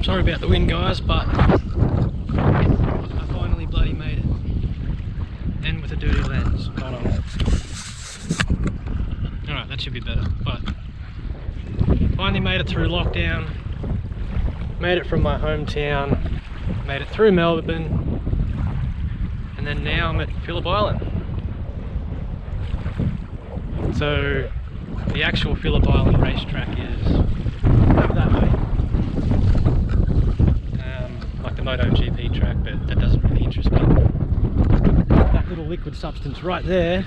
Sorry about the wind, guys, but I finally bloody made it. And with a dirty lens. Hold on. Alright, that should be better. But finally made it through lockdown. Made it from my hometown. Made it through Melbourne. And then now I'm at Phillip Island. So the actual Phillip Island racetrack is over that way. Like the MotoGP track, but that doesn't really interest me. That little liquid substance right there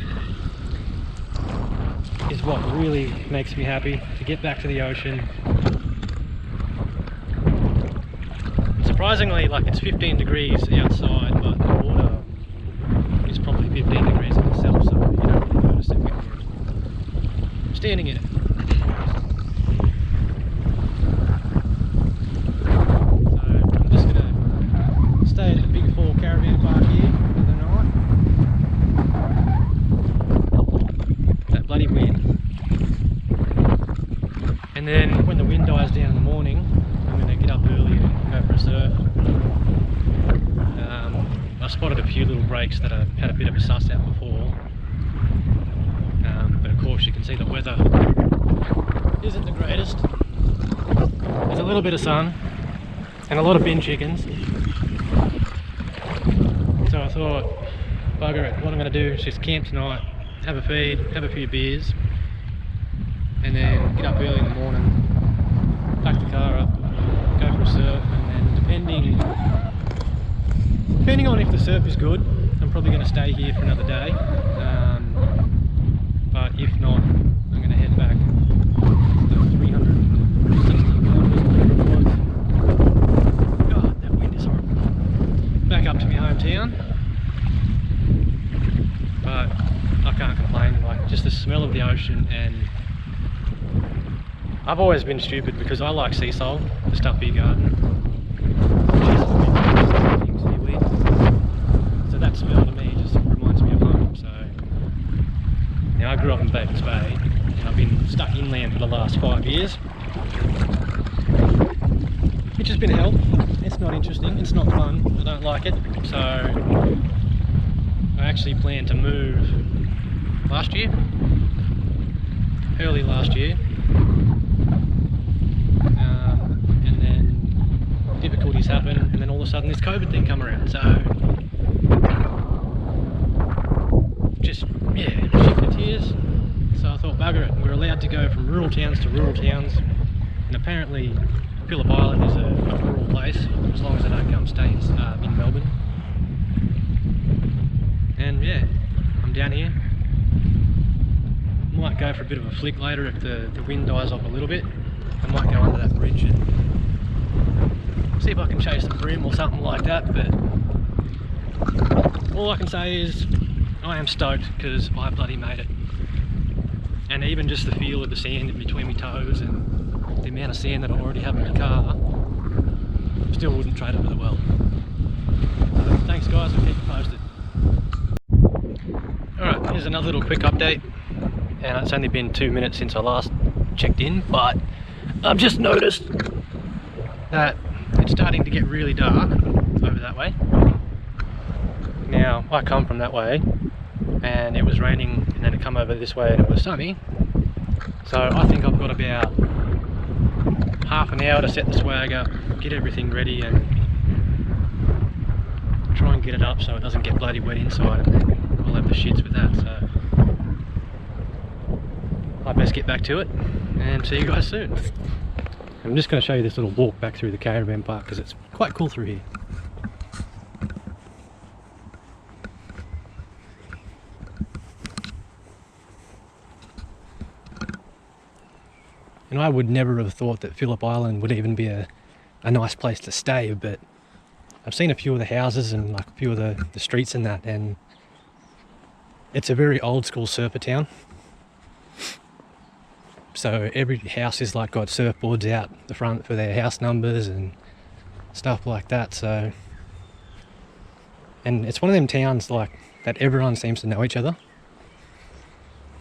is what really makes me happy, to get back to the ocean. Surprisingly, like, it's 15 degrees outside, but the water is probably 15 degrees in itself, so you don't really notice it when you're standing in it. Stay at the Big 4 caravan park here for the night. That bloody wind. And then when the wind dies down in the morning, I'm going to get up early and go for a surf. I spotted a few little breaks that I had a bit of a suss out before. But of course you can see the weather isn't the greatest. There's a little bit of sun and a lot of bin chickens. So I thought, bugger it, what I'm going to do is just camp tonight, have a feed, have a few beers, and then get up early in the morning, pack the car up, go for a surf, and then depending on if the surf is good, I'm probably going to stay here for another day. But if not, I'm going to head back the 360 kilometers, whatever it was. God, that wind is horrible. Back up to my hometown, but I can't complain. Like, just the smell of the ocean, and I've always been stupid because I like sea salt, the stuff for your garden. So that smell to me just reminds me of home. So now I grew up in Batemans Bay, and I've been stuck inland for the last 5 years, which has been hell. It's not interesting, it's not fun, I don't like it. So I actually planned to move last year, early last year, and then difficulties happened, and then all of a sudden this COVID thing come around. So just, yeah, shifted tears. So I thought, bugger it, we're allowed to go from rural towns to rural towns, and apparently Phillip Island is a rural place, as long as I don't come stay in Melbourne. And yeah, I'm down here. Might go for a bit of a flick later if the wind dies off a little bit. I might go under that bridge and see if I can chase some bream or something like that. But all I can say is I am stoked because I bloody made it. And even just the feel of the sand in between my toes and the amount of sand that I already have in my car, still wouldn't trade it for the world. So thanks guys, I'll keep you posted. Alright, here's another little quick update, and it's only been 2 minutes since I last checked in, but I've just noticed that it's starting to get really dark over that way. Now, I come from that way, and it was raining, and then it come over this way and it was sunny, so I think I've got about half an hour to set the swag up, get everything ready, and try and get it up so it doesn't get bloody wet inside, and then I'll have the shits with that. So I best get back to it and see you guys soon. I'm just going to show you this little walk back through the caravan park because it's quite cool through here. And I would never have thought that Phillip Island would even be a nice place to stay, but I've seen a few of the houses and like a few of the streets and that, and it's a very old school surfer town. So every house is like got surfboards out the front for their house numbers and stuff like that. So, and it's one of them towns like that everyone seems to know each other.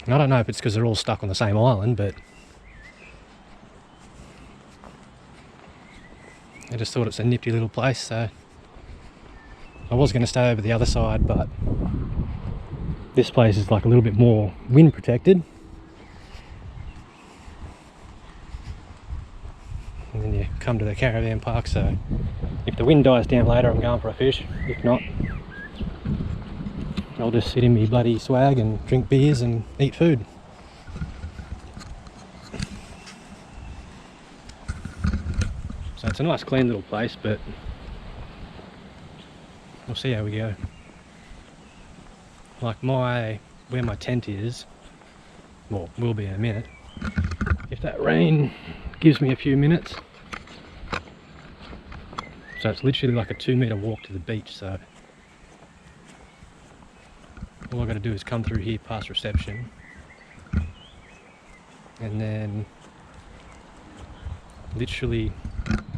And I don't know if it's because they're all stuck on the same island, but I just thought it's a nifty little place, so I was going to stay over the other side, but this place is like a little bit more wind protected. And then you come to the caravan park, so if the wind dies down later, I'm going for a fish. If not, I'll just sit in me bloody swag and drink beers and eat food. So it's a nice clean little place, but we'll see how we go. Like where my tent is, well, will be in a minute. If that rain gives me a few minutes. So it's literally like a 2-meter walk to the beach, so all I got to do is come through here past reception, and then literally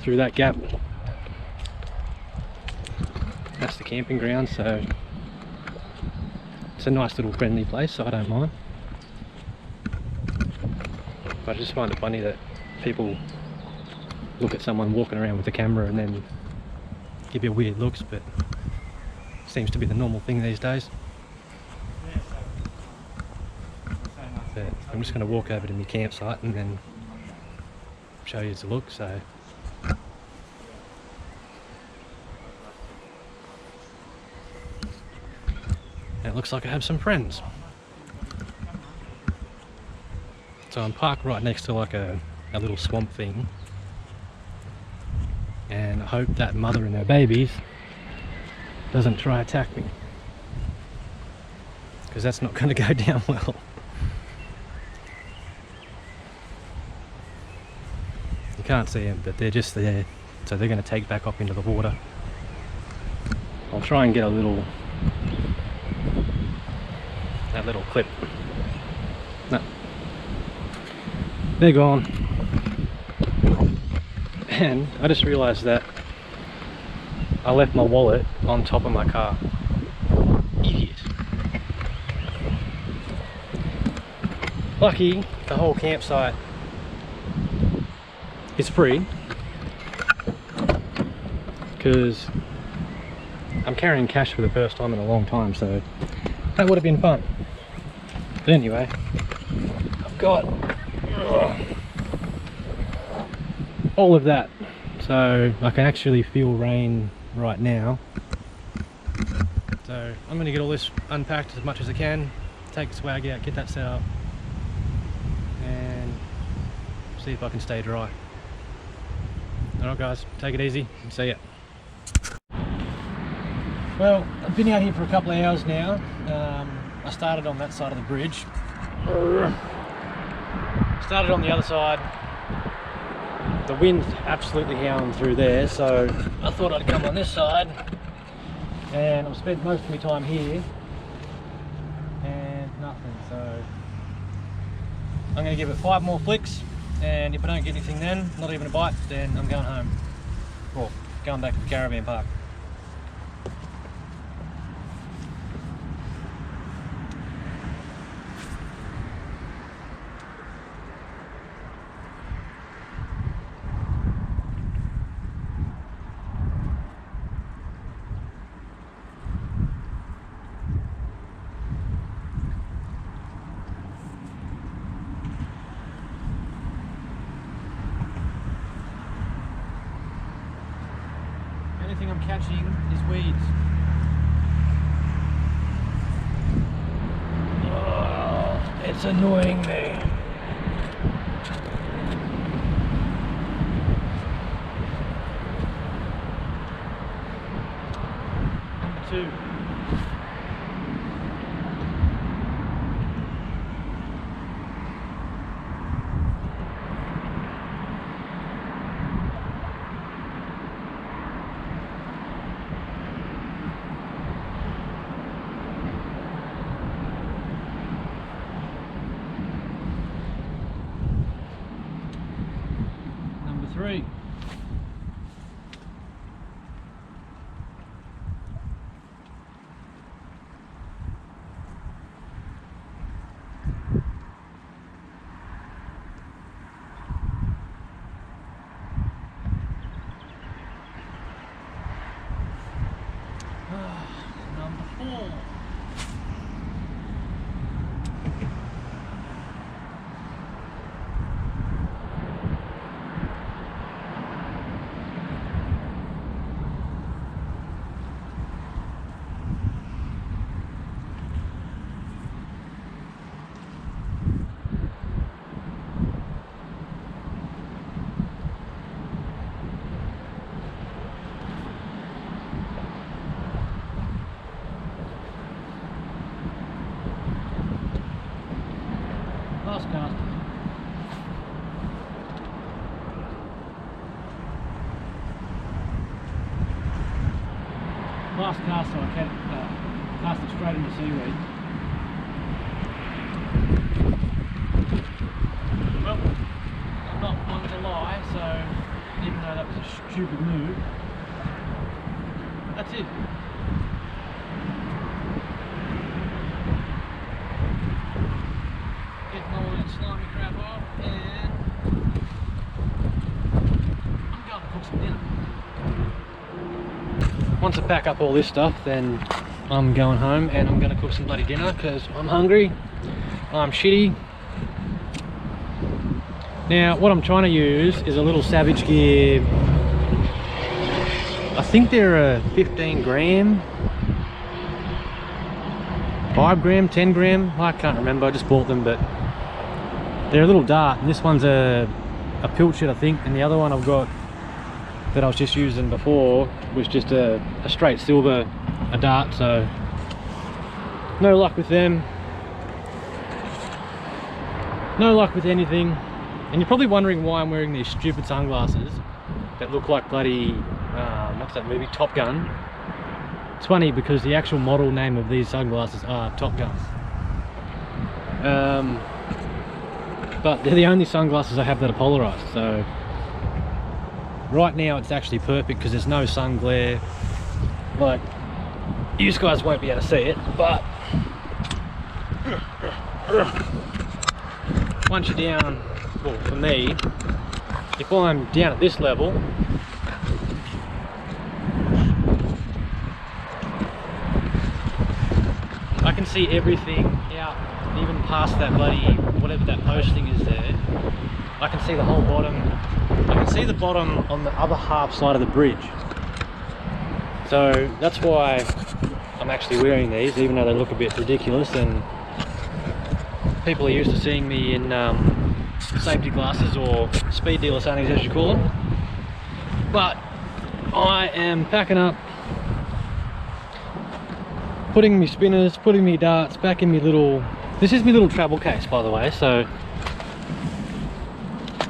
through that gap, that's the camping ground. So it's a nice little friendly place, so I don't mind. But I just find it funny that people look at someone walking around with a camera and then give you weird looks, but it seems to be the normal thing these days. But I'm just going to walk over to my campsite and then show you the look. So it looks like I have some friends. So I'm parked right next to like a little swamp thing, and I hope that mother and her babies doesn't try attack me, because that's not going to go down well. You can't see them, but they're just there, so they're going to take back up into the water. I'll try and get that little clip. No, they're gone. And I just realised that I left my wallet on top of my car. Idiot. Lucky the whole campsite is free, because I'm carrying cash for the first time in a long time, so that would have been fun. But anyway, I've got all of that, so I can actually feel rain right now. So I'm going to get all this unpacked as much as I can, take the swag out, get that set up, and see if I can stay dry. Alright guys, take it easy and see ya. Well, I've been out here for a couple of hours now. I started on that side of the bridge. Started on the other side. The wind's absolutely howling through there, so I thought I'd come on this side, and I've spent most of my time here and nothing. So I'm going to give it 5 more flicks, and if I don't get anything then, not even a bite, then I'm going home, or going back to the caravan park. Anything I'm catching is weeds. Oh, it's annoying me. Number 2. Number 3. Fast cast. Fast cast, so I can cast it straight into seaweed. Well, I'm not one to lie, so even though that was a stupid move, that's it. Get all that slimy crap off, and I'm going to cook some dinner. Once I pack up all this stuff, then I'm going home and I'm going to cook some bloody dinner because I'm hungry, I'm shitty. Now, what I'm trying to use is a little Savage Gear. I think they're a 15 gram, 5 gram, 10 gram. I can't remember, I just bought them, but they're a little dart. And this one's a pilchard, I think, and the other one I've got that I was just using before was just a straight silver, a dart, so no luck with them. No luck with anything. And you're probably wondering why I'm wearing these stupid sunglasses that look like bloody, what's that movie, Top Gun. It's funny because the actual model name of these sunglasses are Top Gun. But they're the only sunglasses I have that are polarized, so right now it's actually perfect because there's no sun glare. Like, you guys won't be able to see it, but once you're down, well, for me, if I'm down at this level, I can see everything out, even past that bloody, whatever that posting is there. I can see the whole bottom. I can see the bottom on the other half side of the bridge. So that's why I'm actually wearing these, even though they look a bit ridiculous and people are used to seeing me in safety glasses or speed dealer sunnies, as you call them. But I am packing up, putting me spinners, putting me darts back in me little, this is my little travel case, by the way. So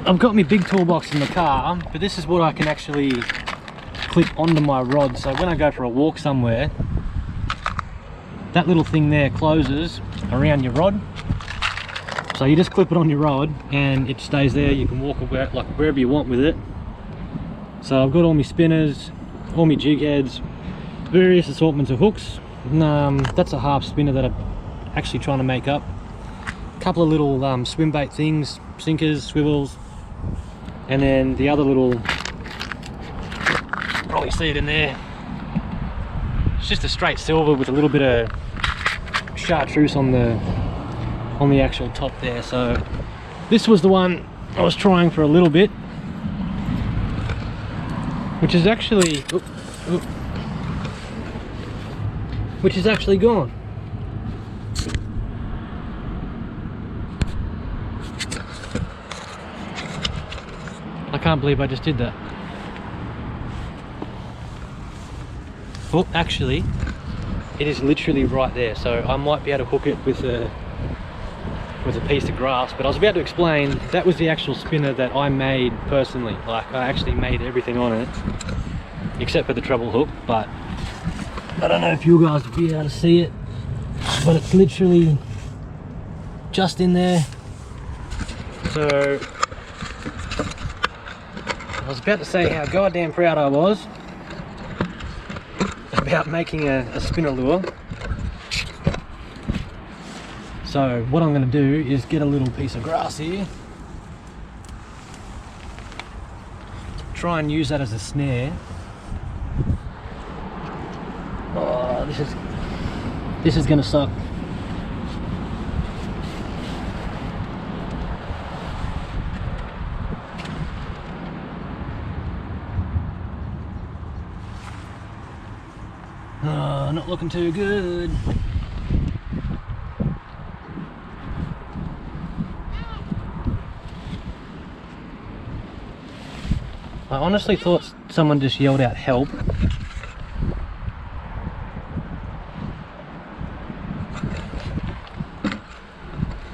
I've got my big toolbox in the car, but this is what I can actually clip onto my rod. So when I go for a walk somewhere, that little thing there closes around your rod. So you just clip it on your rod and it stays there. You can walk like wherever you want with it. So I've got all my spinners, all my jig heads, various assortments of hooks. That's a half spinner that I'm actually trying to make up. A couple of little swim bait things, sinkers, swivels, and then the other little, probably see it in there, it's just a straight silver with a little bit of chartreuse on the actual top there. So this was the one I was trying for a little bit, which is actually gone. I can't believe I just did that. Oh, actually it is literally right there, so I might be able to hook it with a piece of grass. But I was about to explain, that was the actual spinner that I made personally. Like, I actually made everything on it except for the treble hook, but I don't know if you guys will be able to see it, but it's literally just in there. So I was about to say how goddamn proud I was about making a spinner lure. So what I'm going to do is get a little piece of grass here, try and use that as a snare. Oh, this is going to suck. Oh, not looking too good. I honestly thought someone just yelled out help.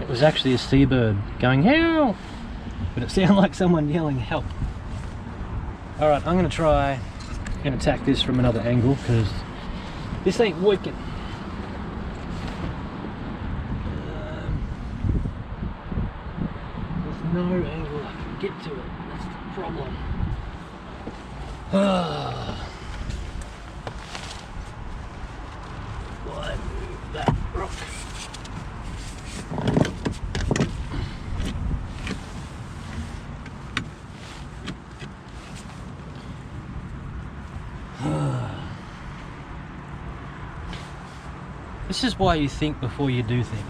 It was was actually a seabird going help, but it sounded like someone yelling help. Alright, I'm going to try and attack this from another angle because this ain't working. There's no angle I can get to it, that's the problem. Why move that rock? This is why you think before you do things.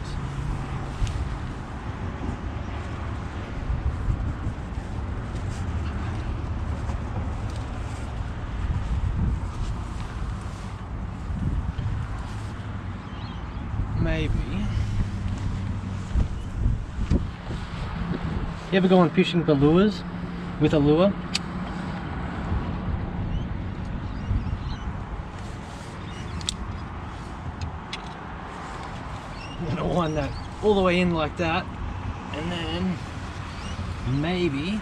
Maybe. You ever go on fishing for lures with a lure? I'm gonna wind that all the way in like that, and then maybe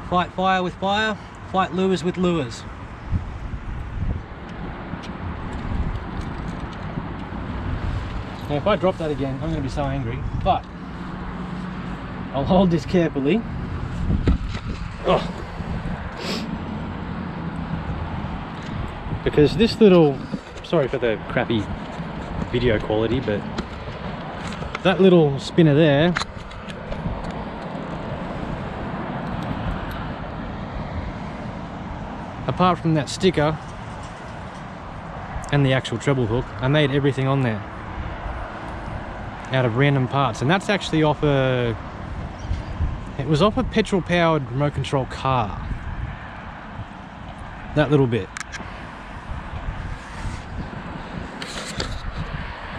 fight fire with fire, fight lures with lures. Now if I drop that again, I'm going to be so angry, but I'll hold this carefully. Oh. Because this little, sorry for the crappy video quality, but that little spinner there apart from that sticker and the actual treble hook, I made everything on there out of random parts, and that's actually off a, it was off a petrol powered remote control car, that little bit.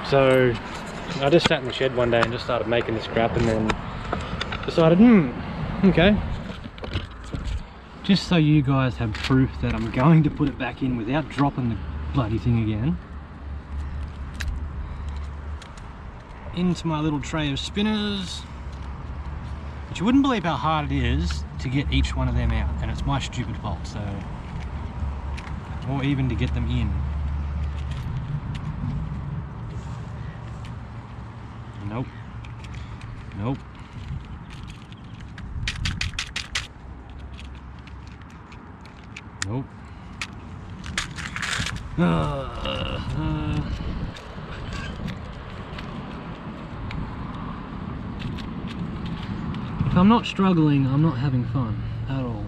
So I just sat in the shed one day and just started making this crap, and then decided, okay, just so you guys have proof that I'm going to put it back in without dropping the bloody thing again, into my little tray of spinners, which you wouldn't believe how hard it is to get each one of them out, and it's my stupid fault, so, or even to get them in. Nope. Nope. Nope. If I'm not struggling, I'm not having fun at all.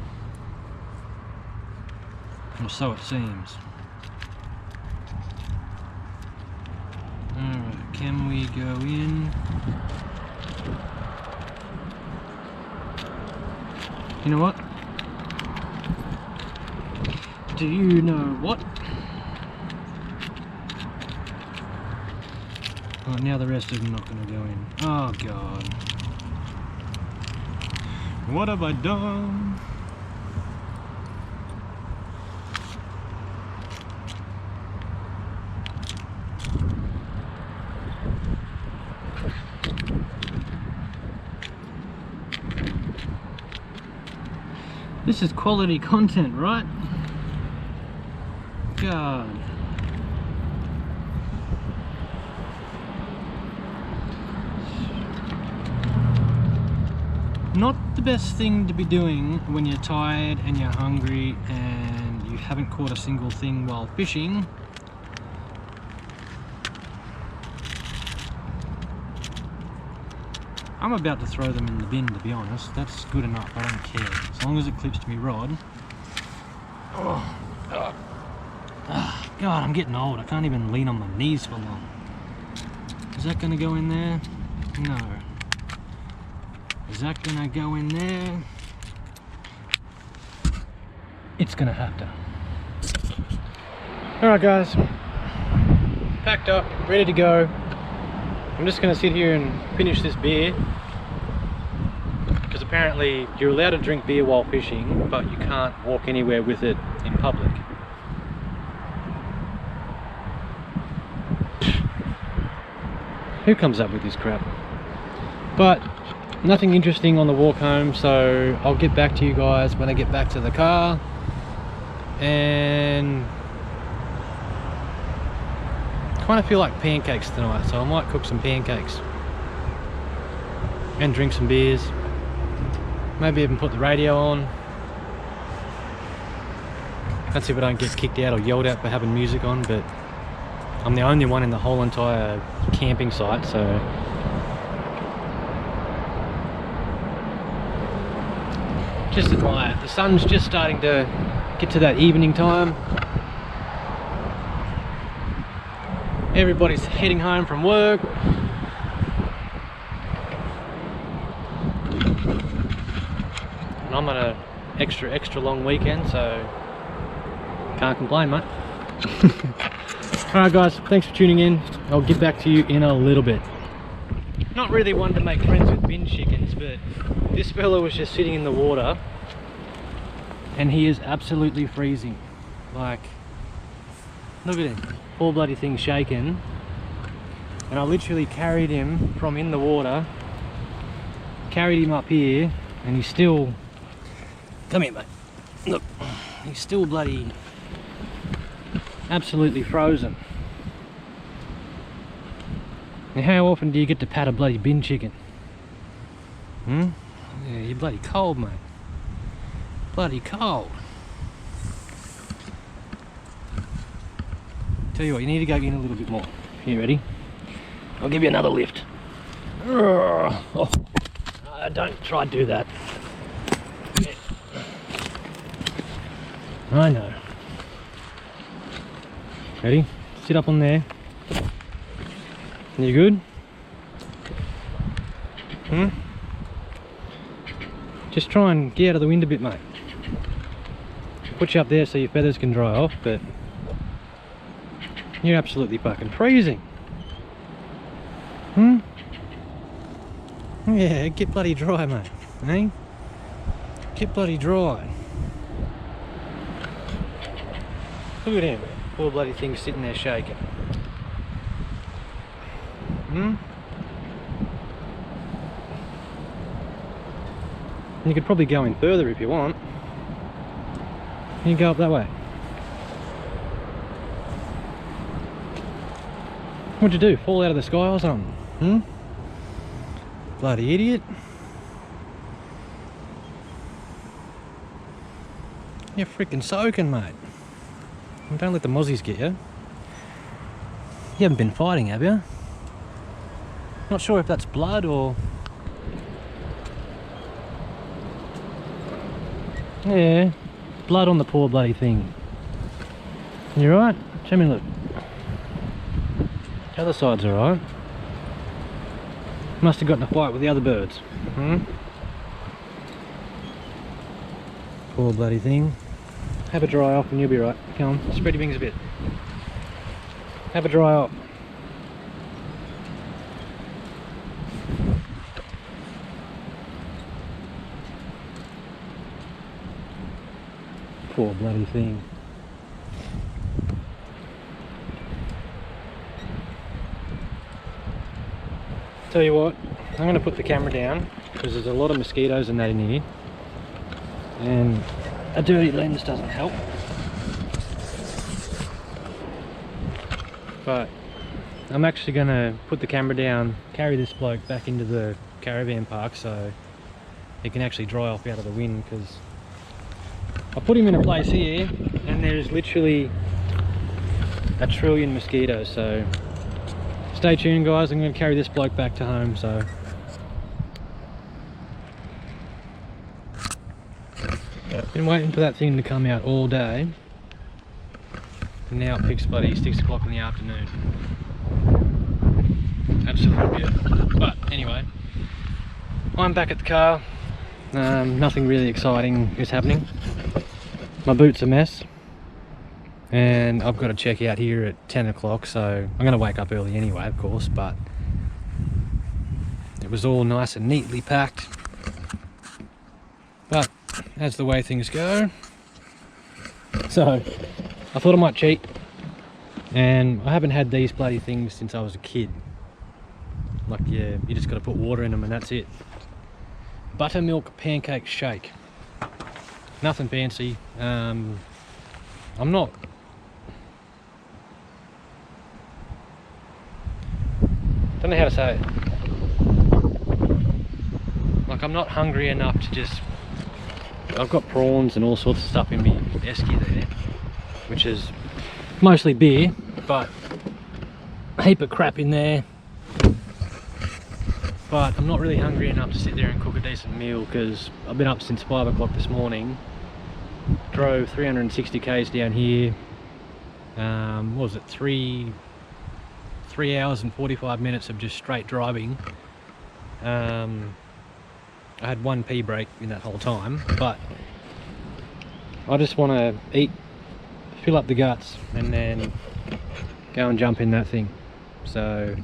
Or so it seems. Alright, can we go in? You know what? Do you know what? Oh, now the rest of them not going to go in. Oh god. What have I done? This is quality content, right? God. Not the best thing to be doing when you're tired and you're hungry and you haven't caught a single thing while fishing. I'm about to throw them in the bin, to be honest. That's good enough, I don't care. As long as it clips to my rod. Oh, God, I'm getting old. I can't even lean on my knees for long. Is that going to go in there? No. Is that going to go in there? It's going to have to. Alright guys. packed up, ready to go. I'm just going to sit here and finish this beer, because apparently you're allowed to drink beer while fishing, but you can't walk anywhere with it in public. Who comes up with this crap? But nothing interesting on the walk home, so I'll get back to you guys when I get back to the car. And kind of feel like pancakes tonight, so I might cook some pancakes and drink some beers, maybe even put the radio on. Let's see if I don't get kicked out or yelled at for having music on, but I'm the only one in the whole entire camping site, so just admire it. The sun's just starting to get to that evening time. Everybody's heading home from work. And I'm on a extra long weekend, so can't complain, mate. Alright guys, thanks for tuning in. I'll get back to you in a little bit. Not really one to make friends with bin chickens, but this fella was just sitting in the water and he is absolutely freezing. Like, look at him. Poor bloody thing shaking, and I literally carried him from in the water, carried him up here, and he's still, come here mate, look, he's still bloody absolutely frozen. And how often do you get to pat a bloody bin chicken? Yeah, you're bloody cold, mate, bloody cold. Tell you what, you need to go in a little bit more. You ready? I'll give you another lift. Oh, don't try to do that. Yeah. I know. Ready? Sit up on there. You good? Just try and get out of the wind a bit, mate. Put you up there so your feathers can dry off, but you're absolutely fucking freezing. Yeah, get bloody dry, mate. Eh? Get bloody dry. Look at him. Poor bloody thing sitting there shaking. You could probably go in further if you want. You can go up that way. What'd you do? Fall out of the sky or something? Bloody idiot. You're freaking soaking, mate. Don't let the mozzies get you. You haven't been fighting, have you? Not sure if that's blood or... Yeah, blood on the poor bloody thing. You right? Show me a look. The other side's alright. Must have gotten a fight with the other birds. Poor bloody thing. Have a dry off and you'll be right. Come on, spread your wings a bit. Have a dry off. Poor bloody thing. Tell you what, I'm going to put the camera down because there's a lot of mosquitoes and that in here, and a dirty lens doesn't help. But I'm actually going to put the camera down, carry this bloke back into the caravan park so he can actually dry off out of the wind, because I put him in a place here and there's literally a trillion mosquitoes. So stay tuned guys, I'm going to carry this bloke back to home. So been waiting for that thing to come out all day, and now it picks bloody 6 o'clock in the afternoon. Absolutely beautiful. But anyway, I'm back at the car. Nothing really exciting is happening. My boot's a mess. and I've got to check out here at 10 o'clock, so I'm going to wake up early anyway, of course, but it was all nice and neatly packed. But that's the way things go. So I thought I might cheat, and I haven't had these bloody things since I was a kid. Like, yeah, you just got to put water in them and that's it. Buttermilk pancake shake. Nothing fancy. I'm not... don't know how to say it. Like, I'm not hungry enough to just... I've got prawns and all sorts of stuff in me esky there, which is mostly beer, but a heap of crap in there. But I'm not really hungry enough to sit there and cook a decent meal, because I've been up since 5 o'clock this morning, drove 360 k's down here. What was it, 3 hours and 45 minutes of just straight driving. I had one pee break in that whole time, but I just want to eat, fill up the guts, and then go and jump in that thing. So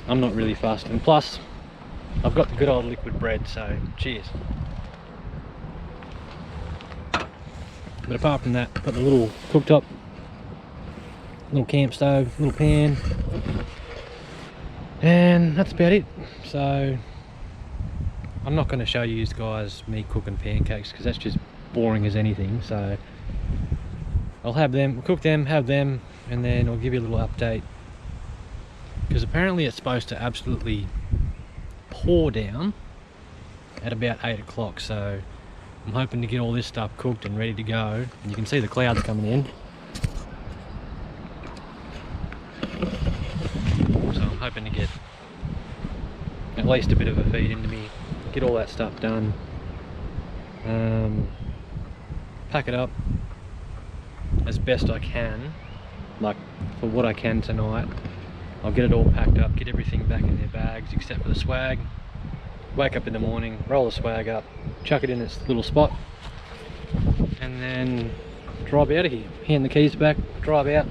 I'm not really fussed, and plus I've got the good old liquid bread, so cheers. But apart from that, got the little cooktop, little camp stove, little pan, and that's about it. So I'm not going to show you guys me cooking pancakes, because that's just boring as anything. So I'll have them, cook them, have them, and then I'll give you a little update, because apparently it's supposed to absolutely pour down at about 8 o'clock. So I'm hoping to get all this stuff cooked and ready to go. And you can see the clouds coming in, so I'm hoping to get at least a bit of a feed into me, get all that stuff done, pack it up as best I can, like for what I can tonight. I'll get it all packed up, get everything back in their bags except for the swag. Wake up in the morning, roll the swag up, chuck it in its little spot, and then drive out of here. Hand the keys back, drive out,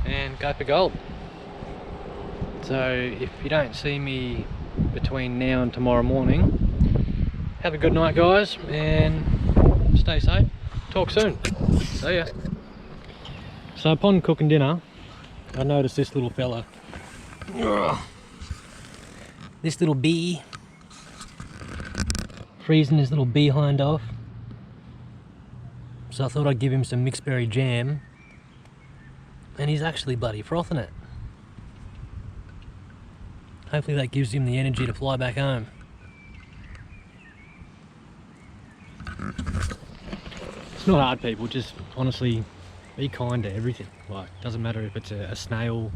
and go for gold. So if you don't see me between now and tomorrow morning, have a good night, guys, and stay safe. Talk soon. See ya. So upon cooking dinner, I noticed this little fella. This little bee freezing his little behind off. So I thought I'd give him some mixed berry jam, and he's actually bloody frothing it. Hopefully that gives him the energy to fly back home. It's not hard, people, just honestly be kind to everything. Like, doesn't matter if it's a snail,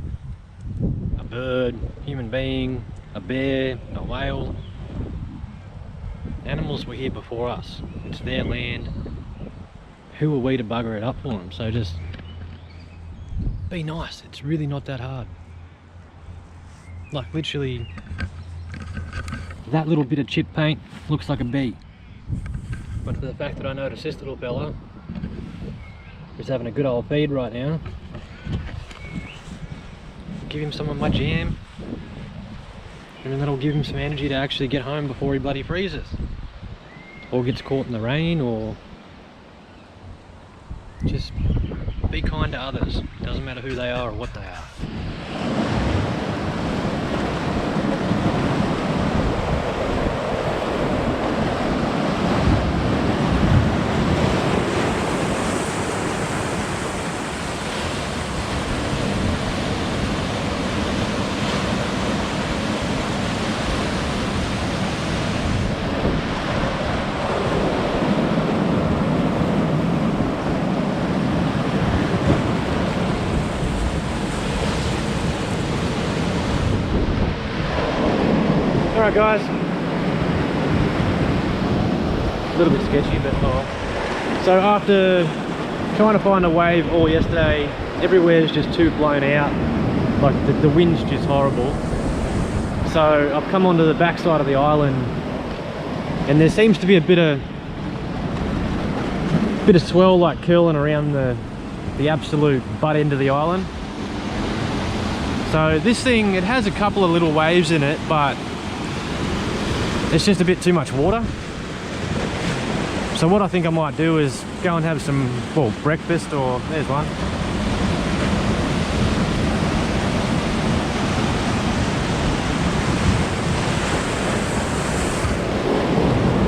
a bird, human being, a bear, a whale. Animals were here before us. It's their land. Who are we to bugger it up for them? So just be nice. It's really not that hard. Like, literally, that little bit of chip paint looks like a bee. But for the fact that I noticed this little fella is having a good old feed right now, give him some of my jam, and then that'll give him some energy to actually get home before he bloody freezes, or gets caught in the rain, or just be kind to others. Doesn't matter who they are or what they are. Alright guys, a little bit sketchy, but oh. So after trying to find a wave all yesterday, everywhere's just too blown out, like the wind's just horrible. So I've come onto the backside of the island, and there seems to be a bit of bit of swell like curling around the absolute butt end of the island. So this thing, it has a couple of little waves in it, but it's just a bit too much water. So what I think I might do is go and have some, well, breakfast, or there's one.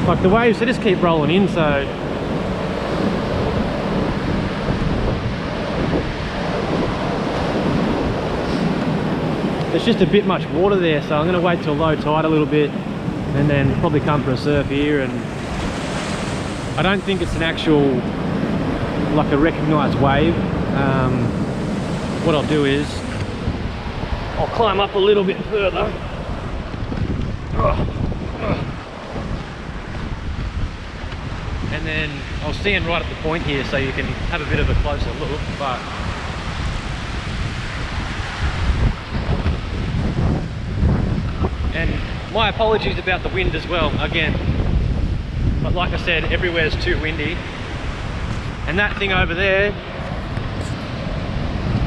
Like the waves, they just keep rolling in, so there's just a bit much water there, so I'm going to wait till low tide a little bit and then probably come for a surf here. And I don't think it's an actual, like a recognised wave. What I'll do is I'll climb up a little bit further. And then I'll stand right at the point here so you can have a bit of a closer look. But and my apologies about the wind as well, again. But like I said, everywhere's too windy. And that thing over there,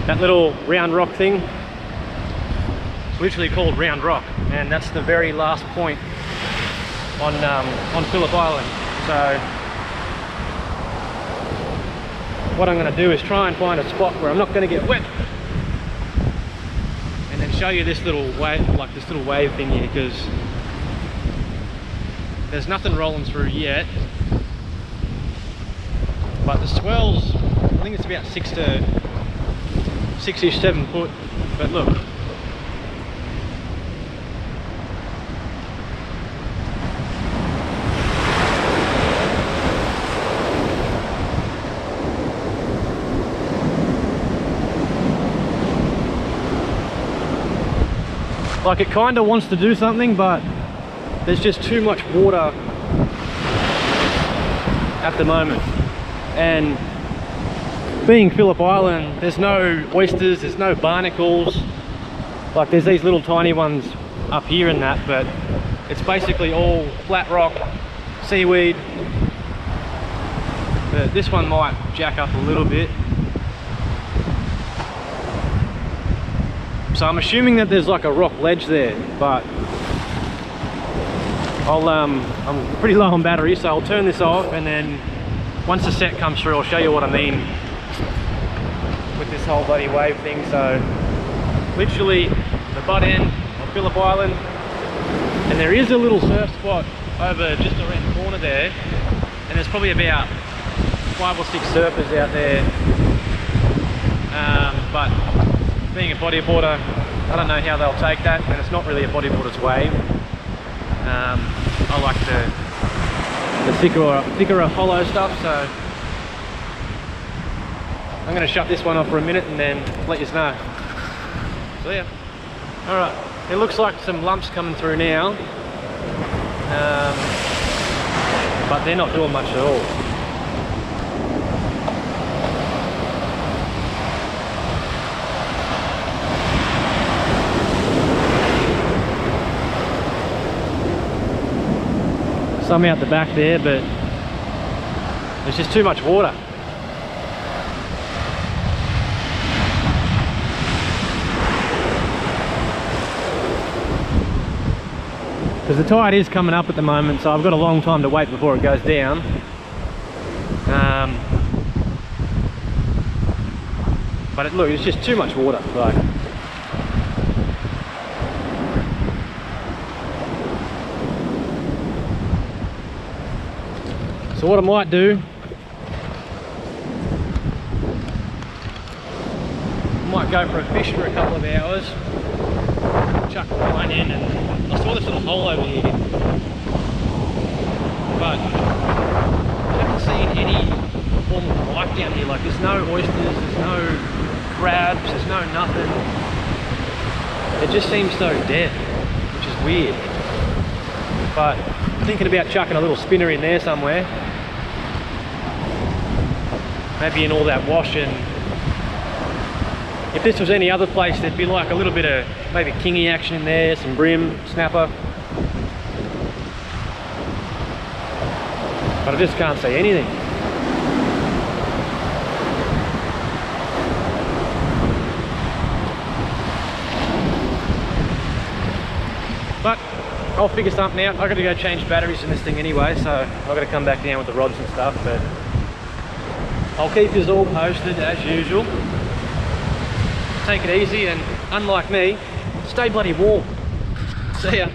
that little round rock thing, it's literally called Round Rock, and that's the very last point on Phillip Island. So what I'm going to do is try and find a spot where I'm not going to get wet, and then show you this little wave, like this little wave thing here, because there's nothing rolling through yet, but the swells, I think it's about 6-ish, 7 foot. But look, like it kind of wants to do something, but there's just too much water at the moment. And being Phillip Island, there's no oysters, there's no barnacles. Like there's these little tiny ones up here and that, but it's basically all flat rock, seaweed. But this one might jack up a little bit. So I'm assuming that there's like a rock ledge there, but I'm pretty low on battery, so I'll turn this off, and then once the set comes through, I'll show you what I mean with this whole bloody wave thing. So literally the butt end of Phillip Island, and there is a little surf spot over just around the corner there, and there's probably about 5 or 6 surfers out there. But being a bodyboarder, I don't know how they'll take that, and it's not really a bodyboarder's wave. I like the thicker hollow stuff, so I'm going to shut this one off for a minute and then let you know. So yeah, alright, it looks like some lumps coming through now, but they're not doing much at all. Some out the back there, but there's just too much water. Because the tide is coming up at the moment, so I've got a long time to wait before it goes down. But look, it's just too much water. Like, so what I might do, I might go for a fish for a couple of hours, chuck the line in, and I saw this little hole over here, but I haven't seen any form of life down here. Like there's no oysters, there's no crabs, there's no nothing. It just seems so dead, which is weird. But I'm thinking about chucking a little spinner in there somewhere. Maybe in all that wash, and if this was any other place, there'd be like a little bit of maybe kingy action in there, some brim, snapper. But I just can't see anything. But I'll figure something out. I've got to go change batteries in this thing anyway, so I've got to come back down with the rods and stuff, but I'll keep you all posted as usual. Take it easy, and unlike me, stay bloody warm. See ya.